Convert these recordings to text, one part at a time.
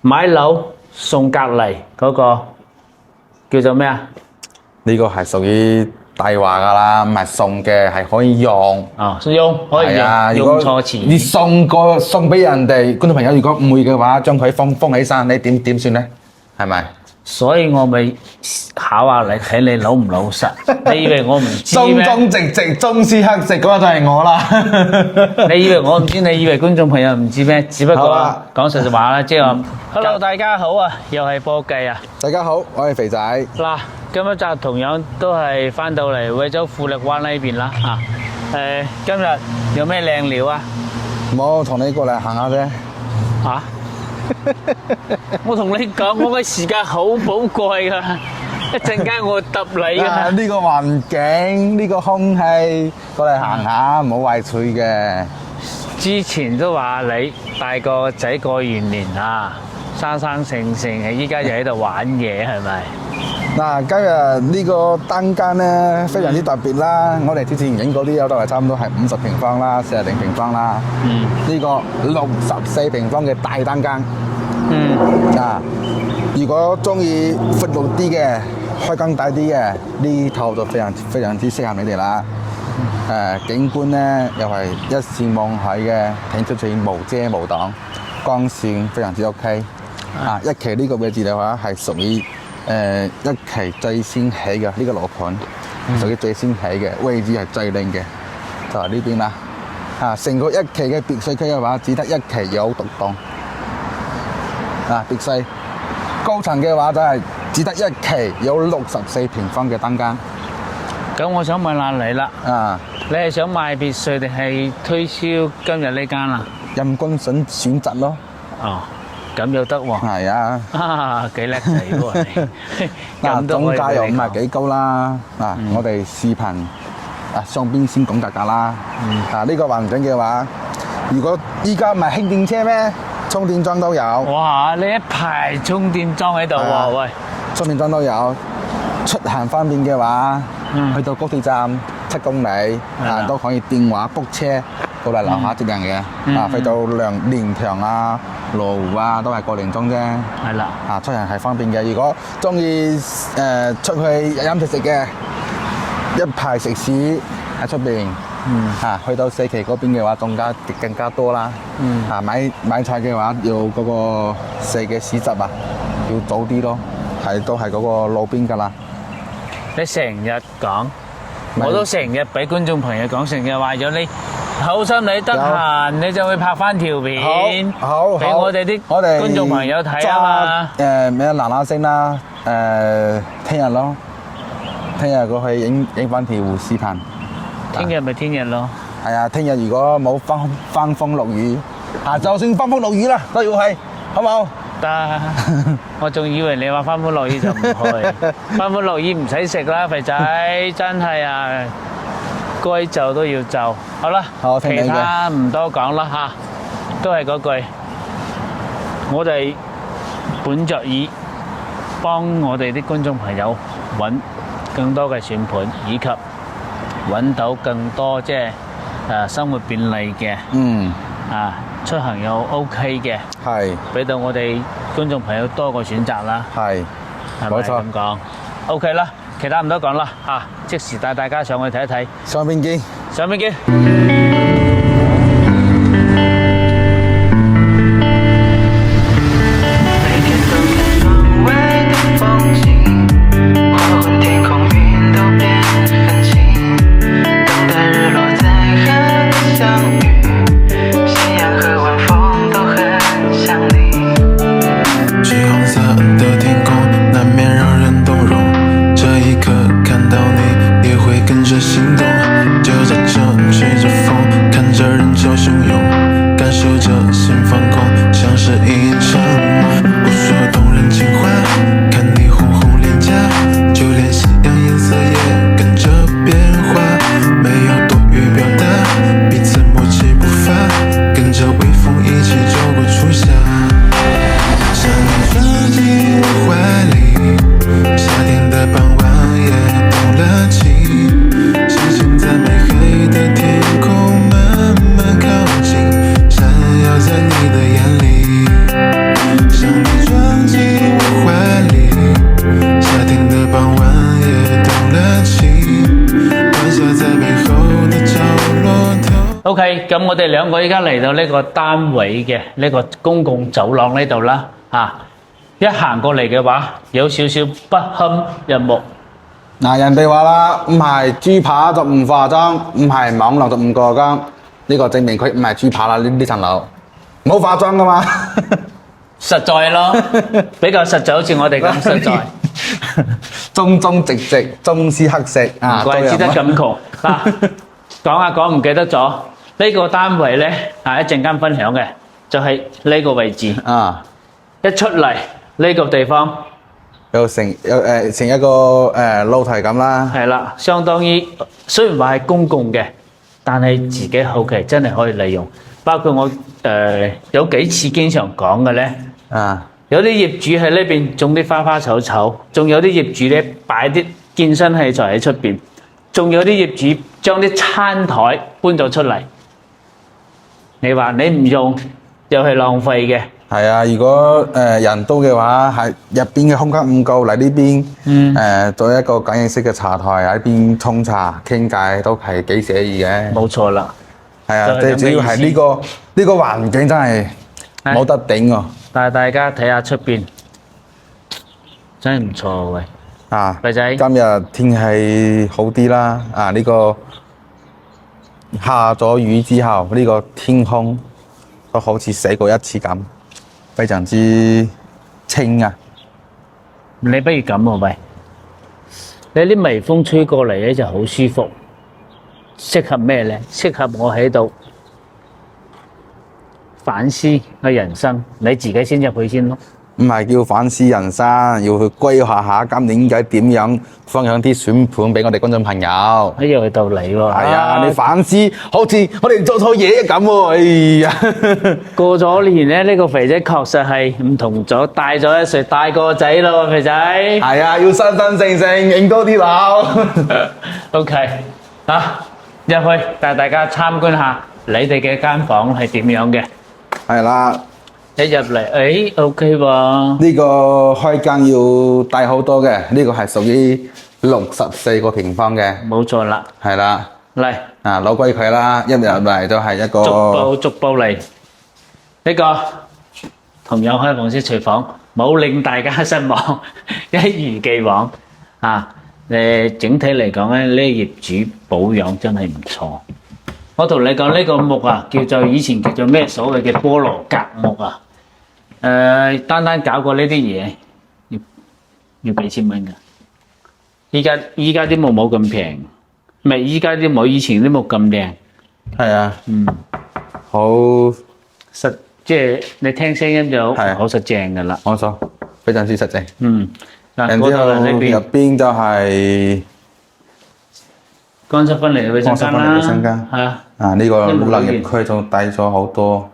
買樓送隔離嗰個叫做咩啊？呢個係屬於大話㗎啦，唔係送嘅，係可以用。用可以係啊，用，如果用錯詞。你送俾人哋觀眾朋友，如果唔會嘅話，將佢封起身，你點算咧？係咪？所以我咪考下你，睇你老唔老實。你以為我唔知咩？忠忠直直，忠是黑直，嗰個就係我啦。你以為我唔知？你以為觀眾朋友唔知咩？只不過好啊講實在話啦，即係話，Hello 大家好啊，又係波記啊。大家好，我係肥仔。嗱，今一集同樣都係翻到嚟惠州富力灣呢邊啦嚇。今日有咩靚料啊？冇同你過嚟行下啫。嚇！我同你講，我嘅時間好寶貴㗎，一陣間我揼你㗎。呢個環境，呢個空氣，過嚟行下，唔好壞趣嘅。之前都話你帶個仔過完年啊，生生性性，依家就喺度玩嘢，係咪？嗱，今日呢個單間咧非常之特別啦。我哋之前影嗰啲都係差唔多係50平方啦、40平方啦。呢個64平方嘅大單間。如果中意闊路啲嘅、開間大啲嘅，呢套就非常之適合你哋啦。景觀咧又係一視望海嘅，睇出去無遮無擋，光線非常之 OK。一期呢個位置嘅話係屬於一期最先起嘅呢個樓盤，屬於最先起嘅位置係最靚嘅，就係呢邊啦。成個一期嘅別墅區嘅話，只得一期有獨棟。別墅高層嘅話就係只得一期有64平方嘅單間。咁我想問下你啦，你係想賣別墅定係推銷今日呢間啊？任君選擇咯。咁又得喎。係啊。幾叻仔喎你。總價又唔係幾高啦。我哋視頻上邊先講價格啦。呢個環境嘅話，如果依家唔係輕電車咩？充電樁都有。哇！你一排充電樁喺度喎，喂！充電樁都有，出行方便嘅話，去到高鐵站7公里，都可以電話 book 車到嚟樓下接人嘅。去到連翔啊、羅湖啊，都係個零鐘啫。係啦。出行係方便嘅。如果中意出去飲食嘅，一排食肆喺出邊。去到4期嗰邊嘅話，更加多啦。買菜嘅話，要嗰個4嘅市集啊，要早啲咯。都係嗰個路邊噶啦。你成日講，我都成日俾觀眾朋友講，成日話咗你好心你得閒，你就會拍翻條片，好俾我哋啲觀眾朋友睇啊嘛。咩嗱聲啦，聽日咯，聽日過去影翻條視頻。聽日咪聽日咯。係啊，聽日如果冇翻風落雨，就算翻風落雨啦，都要去，好冇？得。我仲以為你話翻風落雨就唔去，翻風落雨唔使食啦，肥仔，真係啊，該就都要就。好啦，其他唔多講啦嚇，都係嗰句，我哋本着以幫我哋啲觀眾朋友揾更多嘅選盤，以及揾到更多即係生活便利嘅，出行又 OK 嘅，俾到我哋觀眾朋友多個選擇啦。係咪咁講？OK 啦，其他唔多講啦嚇，即時帶大家上去睇一睇。上邊見。看到你也会跟着心动，就在这吹着风。我哋兩個依家嚟到呢個單位嘅呢個公共走廊呢度啦，一行過嚟嘅話，有少少不堪入目。嗱，人哋話啦，唔係豬扒就唔化妝，唔係網絡就唔過江。呢個證明佢唔係豬扒啦，呢層樓冇化妝噶嘛。實在咯，比較實在，好似我哋咁實在。忠忠直直，棕絲黑色啊，唔怪之得咁窮。嗱，講下講唔記得咗，呢個單位咧一陣間分享嘅，就係呢個位置。啊，一出嚟呢個地方，成一個露台咁啦。係啦，相當於雖然話係公共嘅，但係自己後期真係可以利用。包括我有幾次經常講嘅咧，有啲業主喺呢邊種啲花花草草，仲有啲業主咧擺啲健身器材喺出邊，仲有啲業主將啲餐台搬咗出嚟。你話你唔用又係浪費嘅。係啊，如果人多嘅話，係入邊嘅空間唔夠，嚟呢邊做一個簡易式嘅茶台喺呢邊沖茶傾偈都係幾寫意嘅。冇錯啦。係啊，最主要係呢個環境真係冇得頂喎。但係大家睇下出邊，真係唔錯喂。肥仔，今日天氣好啲啦。呢個下咗雨之後，呢個天空都好似洗過一次咁，非常之清啊！你不如咁喎喂，你啲微風吹過嚟咧就好舒服。適合咩咧？適合我喺度反思個人生，你自己先入去先咯。唔係叫反思人生，要去規劃下今年應該點樣分享啲選盤俾我哋觀眾朋友。一樣係道理喎。係啊，你反思好似我哋做錯嘢咁喎。哎呀，過咗年咧，呢個肥仔確實係唔同咗，大咗一歲，大個仔咯，肥仔。係啊，要新新性性，影多啲樓。OK，入去帶大家參觀下你哋嘅間房係點樣嘅。係啦。一入嚟，OK 喎。呢個開間要大好多嘅，呢個係屬於64個平方嘅。冇錯啦。係啦。嚟。攞歸佢啦，一入嚟都係一個。逐步嚟。呢個同樣開放式廚房，冇令大家失望，一如既往。整體嚟講咧，呢業主保養真係唔錯。我同你講呢個木叫做以前叫做咩所謂嘅菠蘿格木單搞過呢啲嘢，要幾千蚊㗎。依家啲木冇咁平，唔係依家啲冇以前啲木咁靚。係啊，好實，即係你聽聲音就好實正㗎啦。冇錯，非常之實正。然之後入邊就係乾濕分離嘅衛生間啦。呢個冷熱區仲大咗好多。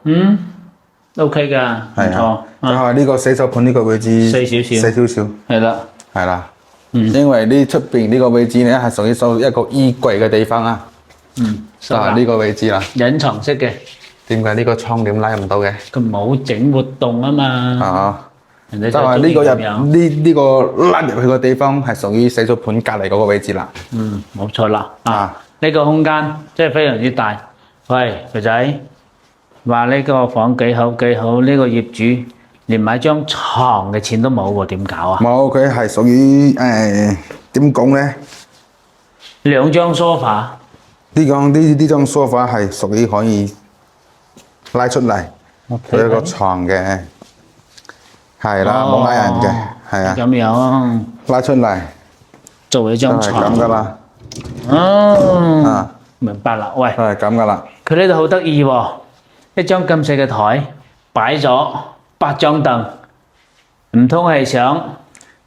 OK 㗎，唔錯。就係呢個洗手盤呢個位置細少少。係啦。因為呢出邊呢個位置咧係屬於收一個衣櫃嘅地方啊。就係呢個位置啦。隱藏式嘅。點解呢個窗簾拉唔到嘅？佢冇整活動啊嘛。就係呢個呢個拉入去嘅地方係屬於洗手盤隔離嗰個位置啦。冇錯啦。呢個空間真係非常之大。喂，肥仔，話呢個房幾好幾好，呢個業主連買張床嘅錢都冇喎，點搞啊？冇，佢係屬於點講咧？2張梳化。呢張梳化係屬於可以拉出嚟，佢一個床嘅。係啦，冇矮人嘅，係啊。咁樣拉出嚟，做一張床。係咁噶啦。明白啦。喂，係咁噶啦。佢呢度好得意喎，一張咁細嘅台，擺咗8張凳，唔通係想？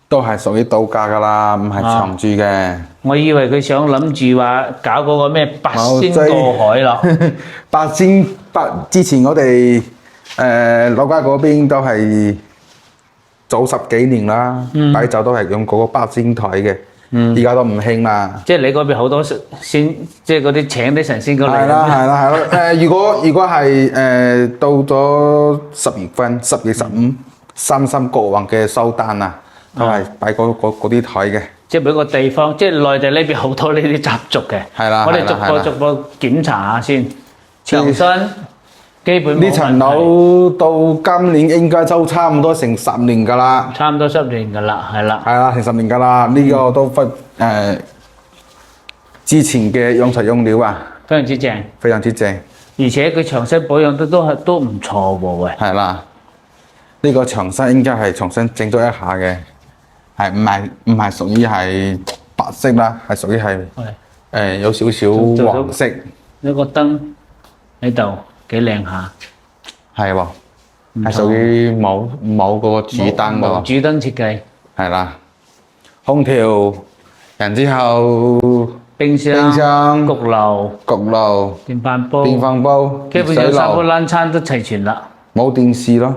都係屬於度假噶啦，唔係長住嘅。我以為佢想諗住話搞嗰個咩8仙過海咯。之前我哋老家嗰邊都係。早10幾年啦，擺酒都係用嗰個8仙台嘅，而家都唔興啦。即係你嗰邊好多仙，即係嗰啲請啲神仙過嚟。係啦。如果係到咗10月份，10月15，三星國王嘅收單啊，都係擺嗰啲台嘅。即係每個地方，即係內地呢邊好多呢啲習俗嘅。係啦。我哋逐步檢查下先。牆身基本冇問題。呢層樓到今年應該都差唔多成10年㗎啦。差唔多10年㗎啦，係啦。係啦，成10年㗎啦。呢個都之前嘅用材用料啊，非常之正，非常之正。而且佢牆身保養得都唔錯喎喂。係啦，呢個牆身應該係重新整咗一下嘅，係唔係屬於係白色啦，係屬於係有少少黃色。有個燈喺度幾靚下。係喎，係屬於冇嗰個主燈㗎喎。主燈設計。係啦，空調，然之後冰箱、焗爐、電飯煲，基本上三煲冷餐都齊全啦。冇電視咯，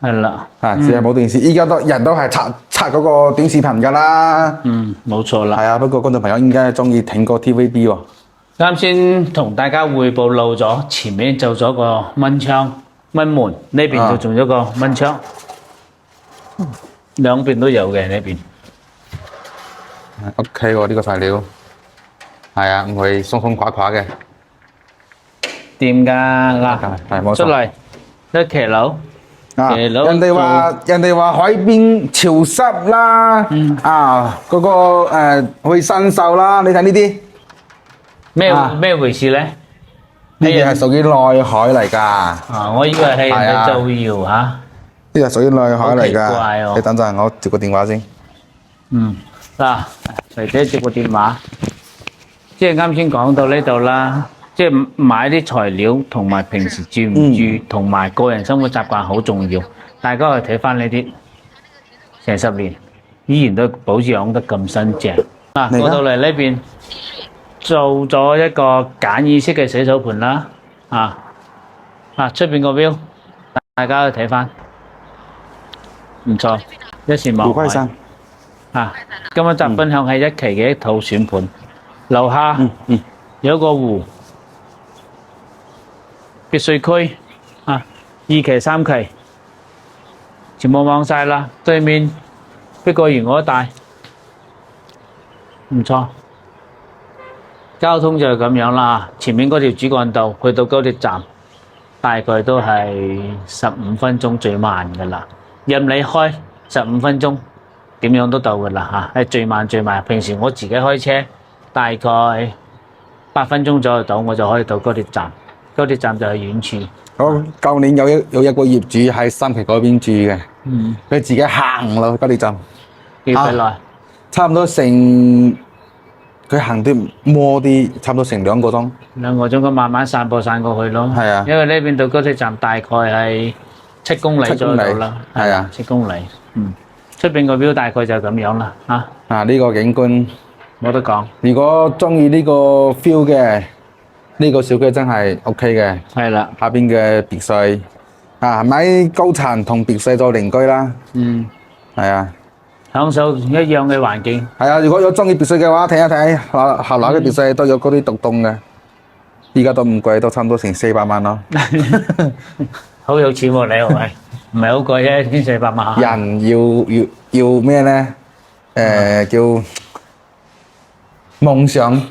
係啦，只係冇電視。依家人都係拆嗰個短視頻㗎啦。冇錯啦。係啊，不過觀眾朋友應該中意睇個 TVB 喎。啱先同大家匯報漏咗，前面就咗個蚊窗、蚊門，呢邊就仲有個蚊窗，兩邊都有嘅呢邊。OK 喎，呢個材料係啊，唔會鬆鬆垮垮嘅。掂㗎嗱，出嚟一騎樓，人哋話海邊潮濕啦，嗰個會生鏽啦，你睇呢啲咩回事咧？呢啲係屬於內海嚟㗎。我以為係人哋造謠嚇。呢個屬於內海嚟㗎。好奇怪喎。你等陣，我接個電話先。嗱，肥姐接個電話，即係啱先講到呢度啦，即係買啲材料同埋平時住唔住同埋個人生活習慣好重要。大家去睇翻呢啲，成10年依然都保養得咁新淨。嗱，過到嚟呢邊做咗一個簡易式嘅洗手盆啦，出邊個標，大家去睇翻，唔錯，一視望海。今日集分享係一期嘅一套選盤，樓下有個湖，別墅區2期3期，全部望晒啦。對面碧桂園嗰一帶，唔錯。交通就係咁樣啦，前面嗰條主幹道去到高鐵站，大概都係15分鐘最慢㗎啦。任你開15分鐘。點樣都到㗎啦嚇，係最慢。平時我自己開車，大概8分鐘左右到，我就可以到高鐵站。高鐵站就係遠處。我舊年有一個業主喺3期嗰邊住嘅，佢自己行落去高鐵站。幾耐？差唔多成，佢行啲摸啲，差唔多成2個鐘。2個鐘咁慢慢散步散過去咯。係啊。因為呢邊到高鐵站大概係7公里左右啦。係啊，7公里。出邊個表大概就咁樣啦，呢個景觀冇得講。如果中意呢個 feel 嘅，呢個小區真係 OK 嘅。係啦，下邊嘅別墅買高層同別墅做鄰居啦。係啊，享受一樣嘅環境。係啊，如果有中意別墅嘅話，睇一睇後樓嘅別墅都有嗰啲獨棟嘅，依家都唔貴，都差唔多成400萬咯。好有錢喎你係咪？唔係好貴啫，1400萬。人要咩咧？叫夢想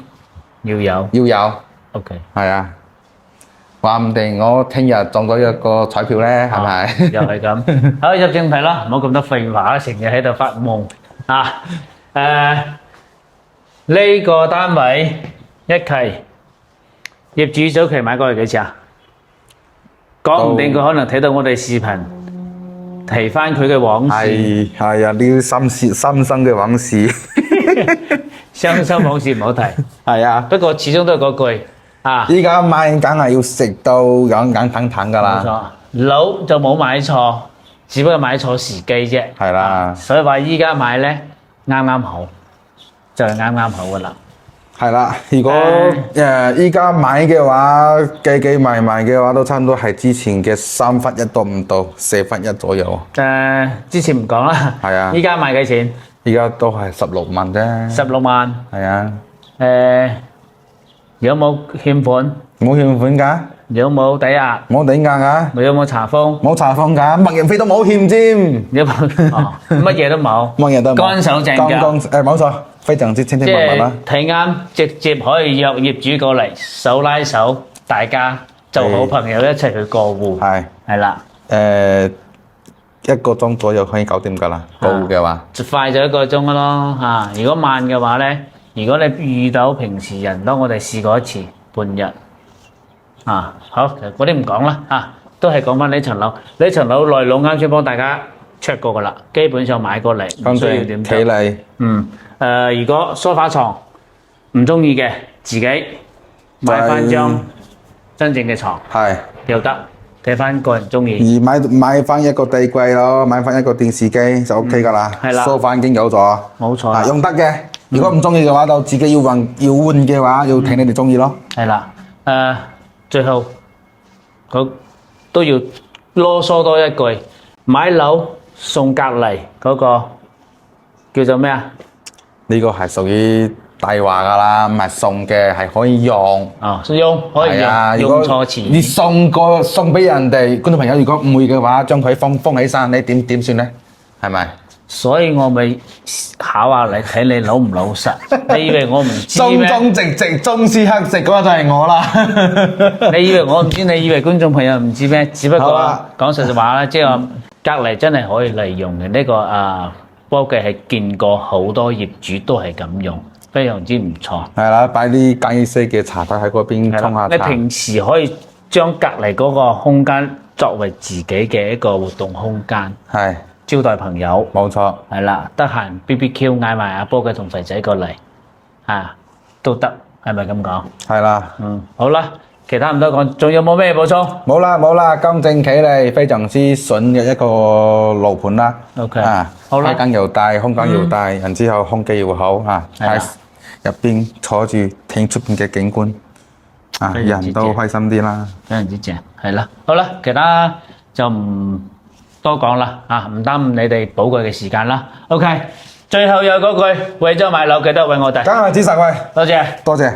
要有。OK。係啊，話唔定我聽日中咗一個彩票咧，係咪？又係咁。好，入正題啦，唔好咁多廢話，成日喺度發夢呢個單位1期業主早期買過嚟幾錢啊？講唔定佢可能睇到我哋視頻。提翻佢嘅往事，係啊！呢啲心生嘅往事，傷心往事唔好提。係啊，不過始終都係嗰句依家買梗係要食到眼眼騰騰㗎啦。冇錯，樓就冇買錯，只不過買錯時機啫。係啦，所以話依家買咧啱啱好，就係啱啱好㗎啦。係啦，如果依家買嘅話，計埋嘅話，都差唔多係之前嘅1/3都唔到1/4左右。之前唔講啦。係啊。依家賣幾錢？依家都係16萬啫。16萬。係啊。有冇欠款？冇欠款㗎。有冇抵押？冇抵押㗎。有冇查封？冇查封㗎，默認費都冇欠添。有冇？乜嘢都冇。乜嘢都冇。乾手淨腳。冇錯。非常之清白啦，睇啱直接可以約業主過嚟手拉手，大家就好朋友一齊去過戶。係啦。1個鐘左右可以搞掂㗎啦，過戶嘅話。快就1個鐘咯嚇，如果慢嘅話咧，如果你遇到平時人多，我哋試過一次半日。好，嗰啲唔講啦嚇，都係講翻呢層樓。呢層樓內籠啱先幫大家 check 過㗎啦，基本上買過嚟唔需要點企理。如果梳化床唔中意嘅，自己買翻張真正嘅床又得，睇翻個人中意。而買翻一個地櫃咯，買翻一個電視機就 OK 㗎啦。係啦，梳化已經有咗，冇錯。用得嘅。如果唔中意嘅話，就自己要換嘅話，要睇你哋中意咯。係啦，最後都要囉嗦多一句，買樓送隔離嗰個叫做咩啊？呢個係屬於大話㗎啦，唔係送嘅，係可以用。用可以用，用錯詞。你送俾人哋觀眾朋友，如果唔會嘅話，將佢封起身，你點算咧？係咪？所以我咪考下你，睇你老唔老實。你以為我唔知咩？忠直，忠斯克直嗰個就係我啦。你以為我唔知？你以為觀眾朋友唔知咩？只不過講實話啦，即係隔離真係可以利用嘅。呢個波記係見過好多業主都係咁用，非常之唔錯。係啦，擺啲簡易式嘅茶台喺嗰邊沖下茶。你平時可以將隔離嗰個空間作為自己嘅一個活動空間。係。招待朋友，冇錯，係啦，得閒 BBQ 嗌埋阿波記同肥仔過嚟，都得，係咪咁講？係啦，好啦，其他唔多講，仲有冇咩補充？冇啦，金正企理，非常之筍嘅一個樓盤啦。OK，好啦，開間又大，空間又大，然之後空氣又好喺入邊坐住聽出邊嘅景觀，人都開心啲啦，非常之正，係啦，好啦，其他就唔多講啦，唔耽誤你哋寶貴嘅時間啦。OK，最後有嗰句，惠州買樓記得揾我哋。梗係指實惠，多謝。